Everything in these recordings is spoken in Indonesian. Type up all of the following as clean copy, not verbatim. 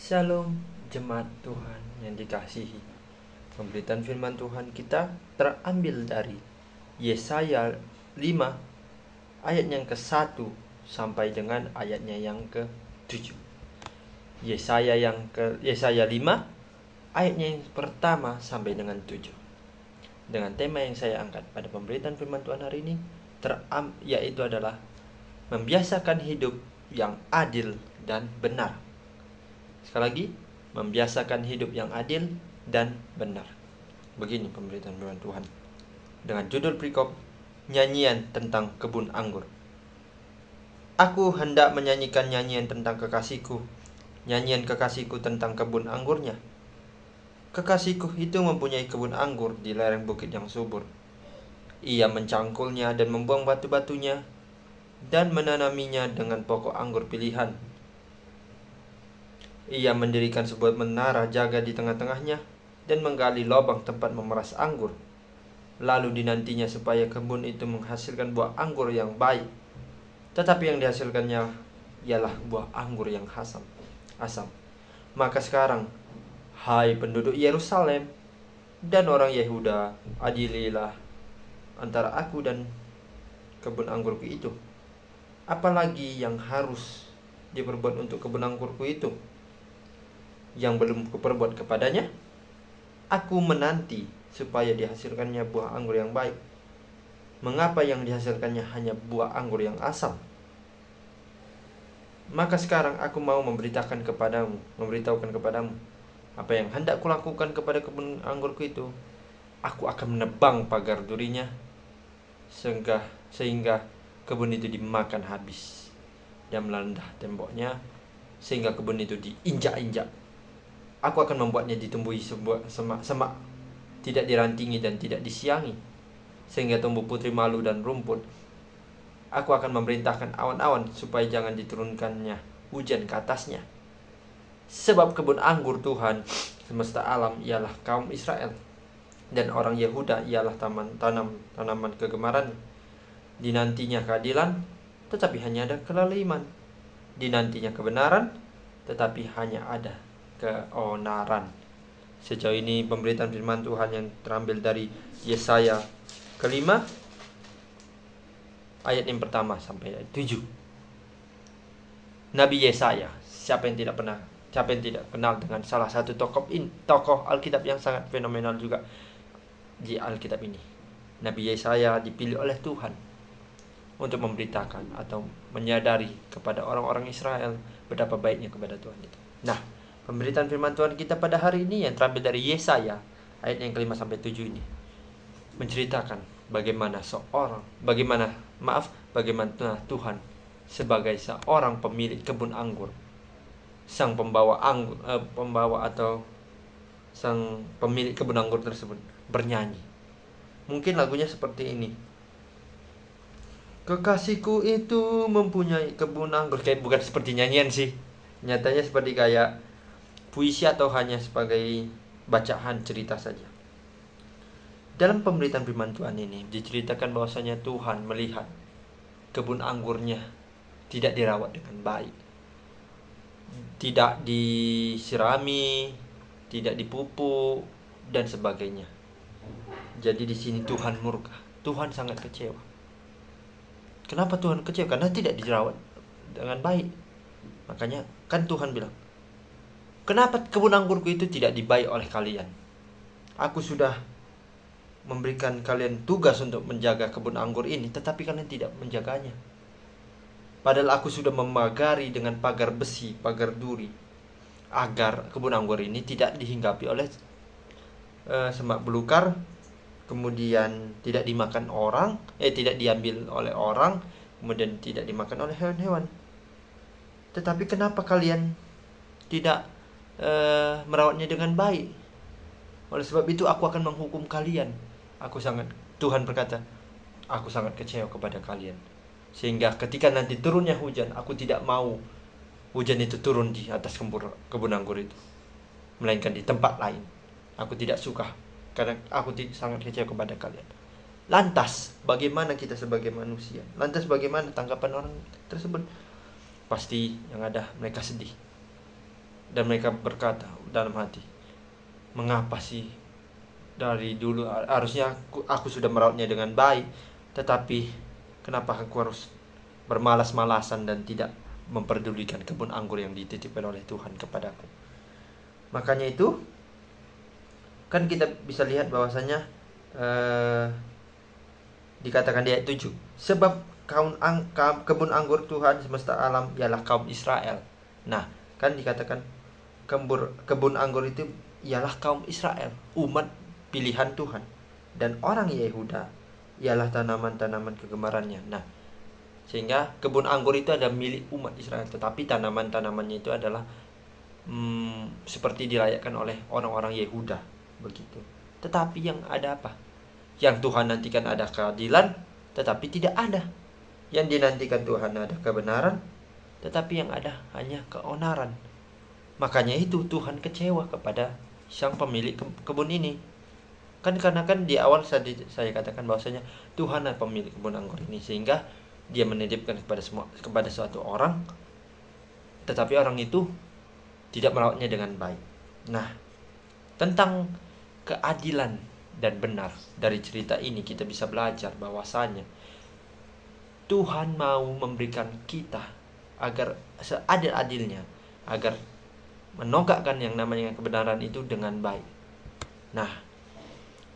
Shalom jemaat Tuhan yang dikasihi. Pemberitaan firman Tuhan kita terambil dari Yesaya 5 ayat yang ke-1 sampai dengan ayatnya yang ke-7. Yesaya 5 ayatnya yang pertama sampai dengan 7. Dengan tema yang saya angkat pada pemberitaan firman Tuhan hari ini yaitu adalah membiasakan hidup yang adil dan benar. Sekali lagi, membiasakan hidup yang adil dan benar. Begini pemberitaan firman Tuhan dengan judul perikop, nyanyian tentang kebun anggur. Aku hendak menyanyikan nyanyian tentang kekasihku, nyanyian kekasihku tentang kebun anggurnya. Kekasihku itu mempunyai kebun anggur di lereng bukit yang subur. Ia mencangkulnya dan membuang batu-batunya dan menanaminya dengan pokok anggur pilihan. Ia mendirikan sebuah menara jaga di tengah-tengahnya dan menggali lubang tempat memeras anggur. Lalu dinantinya supaya kebun itu menghasilkan buah anggur yang baik. Tetapi yang dihasilkannya ialah buah anggur yang asam. Maka sekarang, hai penduduk Yerusalem dan orang Yehuda, adililah antara aku dan kebun anggurku itu. Apalagi yang harus diperbuat untuk kebun anggurku itu yang belum kuperbuat kepadanya? Aku menanti supaya dihasilkannya buah anggur yang baik. Mengapa yang dihasilkannya hanya buah anggur yang asam? Maka sekarang aku mau memberitahukan kepadamu apa yang hendak kulakukan kepada kebun anggurku itu. Aku akan menebang pagar durinya sehingga kebun itu dimakan habis, dan melandah temboknya sehingga kebun itu diinjak-injak. Aku akan membuatnya ditumbuhi sebuah semak, tidak dirantingi dan tidak disiangi, sehingga tumbuh putri malu dan rumput. Aku akan memerintahkan awan-awan supaya jangan diturunkannya hujan ke atasnya. Sebab kebun anggur Tuhan semesta alam ialah kaum Israel, dan orang Yehuda ialah tanaman kegemaran. Dinantinya keadilan, tetapi hanya ada kelaliman. Dinantinya kebenaran, tetapi hanya ada keonaran. Sejauh ini pemberitaan firman Tuhan yang terambil dari Yesaya ke-5 ayat yang pertama sampai ayat 7. Nabi Yesaya, siapa yang tidak kenal dengan salah satu tokoh Alkitab yang sangat fenomenal juga di Alkitab ini. Nabi Yesaya dipilih oleh Tuhan untuk memberitakan atau menyadari kepada orang-orang Israel betapa baiknya kepada Tuhan itu. Nah, pemberitaan firman Tuhan kita pada hari ini yang terambil dari Yesaya ayat yang ke-5 sampai 7 ini menceritakan bagaimana Tuhan sebagai seorang pemilik kebun anggur, sang pemilik kebun anggur tersebut bernyanyi. Mungkin lagunya seperti ini. Kekasihku itu mempunyai kebun anggur. Kayak bukan seperti nyanyian sih. Nyatanya seperti kayak puisi atau hanya sebagai bacaan cerita saja. Dalam pemberitaan firman Tuhan ini diceritakan bahwasanya Tuhan melihat kebun anggurnya tidak dirawat dengan baik, tidak disirami, tidak dipupuk dan sebagainya. Jadi di sini Tuhan murka. Tuhan sangat kecewa. Kenapa Tuhan kecewa? Karena tidak dirawat dengan baik. Makanya kan Tuhan bilang, kenapa kebun anggurku itu tidak dibaik oleh kalian? Aku sudah memberikan kalian tugas untuk menjaga kebun anggur ini, tetapi kalian tidak menjaganya. Padahal aku sudah memagari dengan pagar besi, pagar duri, agar kebun anggur ini tidak dihinggapi oleh semak belukar, kemudian tidak dimakan orang, tidak diambil oleh orang, kemudian tidak dimakan oleh hewan-hewan. Tetapi kenapa kalian tidak merawatnya dengan baik? Oleh sebab itu aku akan menghukum kalian. Tuhan berkata, aku sangat kecewa kepada kalian. Sehingga ketika nanti turunnya hujan, aku tidak mau hujan itu turun di atas kebun anggur itu, melainkan di tempat lain. Aku tidak suka, karena aku sangat kecewa kepada kalian. Lantas, bagaimana kita sebagai manusia? Lantas bagaimana tanggapan orang tersebut? Pasti yang ada mereka sedih. Dan mereka berkata dalam hati, mengapa sih dari dulu harusnya aku sudah merawatnya dengan baik, tetapi kenapa aku harus bermalas-malasan dan tidak memperdulikan kebun anggur yang dititipkan oleh Tuhan kepadaku. Makanya itu kan kita bisa lihat bahwasanya dikatakan di ayat 7, sebab kebun anggur Tuhan semesta alam ialah kaum Israel. Nah, kan dikatakan kebun anggur itu ialah kaum Israel, umat pilihan Tuhan. Dan orang Yehuda ialah tanaman-tanaman kegemarannya. Nah, sehingga kebun anggur itu adalah milik umat Israel, tetapi tanaman-tanamannya itu adalah seperti dilayakkan oleh orang-orang Yehuda, begitu. Tetapi yang ada apa? Yang Tuhan nantikan ada keadilan, tetapi tidak ada. Yang dinantikan Tuhan ada kebenaran, tetapi yang ada hanya keonaran. Makanya itu Tuhan kecewa kepada sang pemilik kebun ini. Kan karena kan di awal saya katakan bahwasanya Tuhan adalah pemilik kebun anggur ini, sehingga dia menitipkan kepada suatu orang, tetapi orang itu tidak merawatnya dengan baik. Nah, tentang keadilan dan benar dari cerita ini kita bisa belajar bahwasanya Tuhan mau memberikan kita agar seadil-adilnya, agar menegakkan yang namanya kebenaran itu dengan baik. Nah,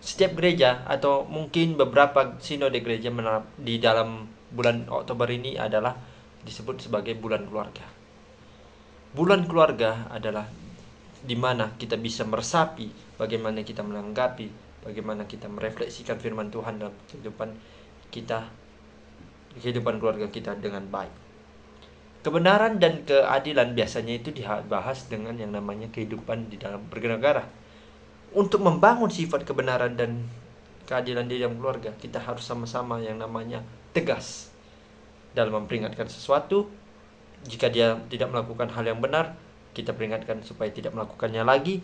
setiap gereja atau mungkin beberapa sinode gereja di dalam bulan Oktober ini adalah disebut sebagai bulan keluarga. Bulan keluarga adalah di mana kita bisa meresapi bagaimana kita menanggapi, bagaimana kita merefleksikan firman Tuhan dalam kehidupan keluarga kita dengan baik. Kebenaran dan keadilan biasanya itu dibahas dengan yang namanya kehidupan di dalam bernegara. Untuk membangun sifat kebenaran dan keadilan di dalam keluarga, kita harus sama-sama yang namanya tegas dalam memperingatkan sesuatu. Jika dia tidak melakukan hal yang benar, kita peringatkan supaya tidak melakukannya lagi.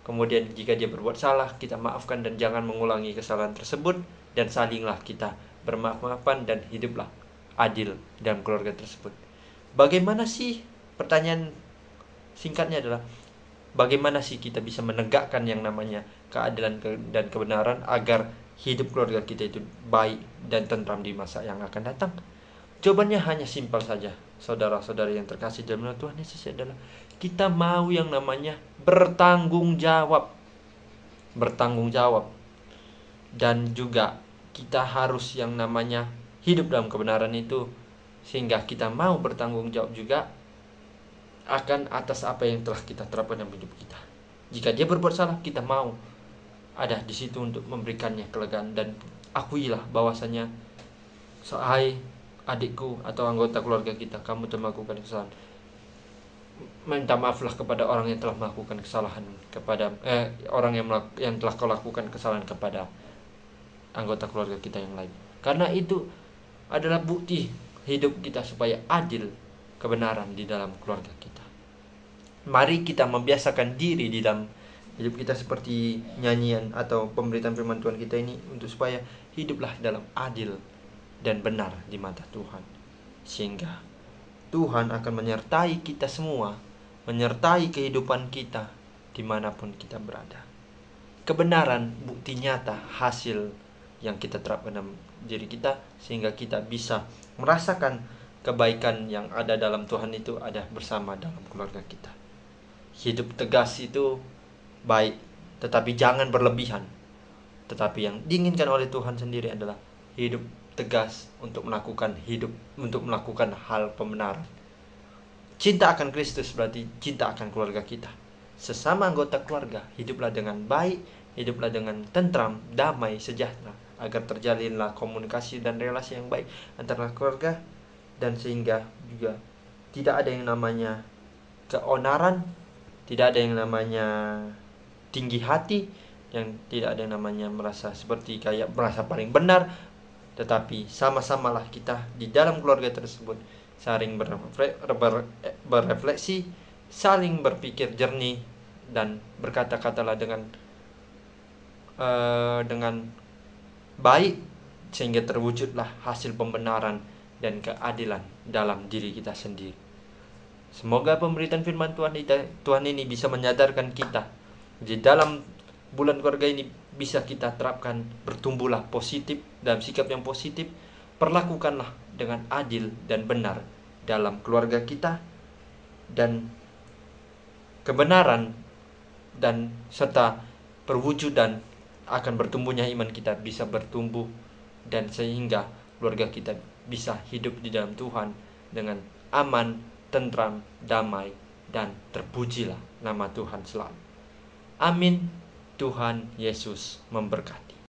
Kemudian jika dia berbuat salah, kita maafkan dan jangan mengulangi kesalahan tersebut. Dan salinglah kita bermaaf-maafan dan hiduplah adil dalam keluarga tersebut. Bagaimana sih, pertanyaan singkatnya adalah, bagaimana sih kita bisa menegakkan yang namanya keadilan dan kebenaran agar hidup keluarga kita itu baik dan tentram di masa yang akan datang? Jawabannya hanya simpel saja, saudara-saudari yang terkasih dalam Tuhan Yesus, adalah kita mau yang namanya bertanggung jawab. Dan juga kita harus yang namanya hidup dalam kebenaran itu, sehingga kita mau bertanggung jawab juga akan atas apa yang telah kita terapkan dalam hidup kita. Jika dia berbuat salah, kita mau ada di situ untuk memberikannya kelegaan. Dan akuilah bahwasanya, hai adikku atau anggota keluarga kita, kamu telah melakukan kesalahan, minta maaflah kepada orang yang telah melakukan kesalahan kepada orang yang telah kau lakukan kesalahan kepada anggota keluarga kita yang lain. Karena itu adalah bukti hidup kita supaya adil, kebenaran di dalam keluarga kita. Mari kita membiasakan diri di dalam hidup kita seperti nyanyian atau pemberitaan firman Tuhan kita ini, untuk supaya hiduplah dalam adil dan benar di mata Tuhan, sehingga Tuhan akan menyertai kita semua, menyertai kehidupan kita dimanapun kita berada. Kebenaran bukti nyata hasil yang kita terapkan dalam diri kita, sehingga kita bisa merasakan kebaikan yang ada dalam Tuhan itu ada bersama dalam keluarga kita. Hidup tegas itu baik, tetapi jangan berlebihan. Tetapi yang diinginkan oleh Tuhan sendiri adalah hidup tegas untuk melakukan hal pembenaran. Cinta akan Kristus berarti cinta akan keluarga kita. Sesama anggota keluarga, hiduplah dengan baik, hiduplah dengan tentram, damai, sejahtera, agar terjalinlah komunikasi dan relasi yang baik antara keluarga, dan sehingga juga tidak ada yang namanya keonaran, tidak ada yang namanya tinggi hati, yang tidak ada yang namanya merasa seperti kayak merasa paling benar. Tetapi sama-samalah kita di dalam keluarga tersebut saling berefleksi, saling berpikir jernih, dan berkata-katalah dengan baik, sehingga terwujudlah hasil pembenaran dan keadilan dalam diri kita sendiri. Semoga pemberitaan firman Tuhan ini bisa menyadarkan kita di dalam bulan keluarga ini bisa kita terapkan. Bertumbuhlah positif dalam sikap yang positif, perlakukanlah dengan adil dan benar dalam keluarga kita, dan kebenaran dan serta perwujudan akan bertumbuhnya iman kita bisa bertumbuh, dan sehingga keluarga kita bisa hidup di dalam Tuhan dengan aman, tentram, damai, dan terpujilah nama Tuhan selalu. Amin. Tuhan Yesus memberkati.